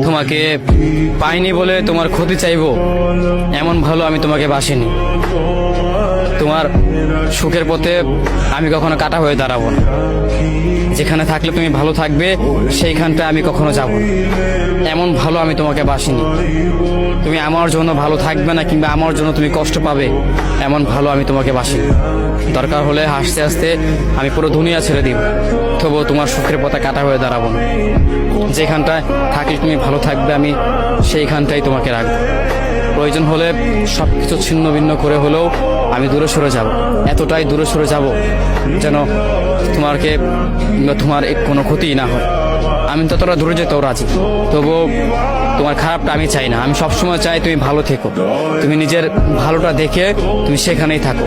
তোমাকে পাইনি বলে তোমার ক্ষতি চাইবো এমন ভালো আমি তোমাকে বাসিনি। তোমার সুখের পথে আমি কখনো কাটা হয়ে দাঁড়াবো না। যেখানে থাকলে তুমি ভালো থাকবে সেইখানটা আমি কখনো যাব না। এমন ভালো আমি তোমাকে বাসিনি। তুমি আমার জন্য ভালো থাকবে না কিংবা আমার জন্য তুমি কষ্ট পাবে এমন ভালো আমি তোমাকে বাসিনি। দরকার হলে হাসতে হাসতে আমি পুরো দুনিয়া ছেড়ে দিব, তবুও তোমার সুখের পথে কাটা হয়ে দাঁড়াবো না। যেখানটায় থাকলে তুমি ভালো থাকবে আমি সেইখানটাই তোমাকে রাখবো। প্রয়োজন হলে সব কিছু ছিন্ন ভিন্ন করে হলেও আমি দূরে সরে যাব, এতটাই দূরে সরে যাব যেন তোমাকে তোমার কোনো ক্ষতি না হয়। আমি ততটা দূরে যেতেও রাজি, তবুও তোমার খারাপটা আমি চাই না। আমি সবসময় চাই তুমি ভালো থেকো, তুমি নিজের ভালোটা দেখে তুমি সেখানেই থাকো।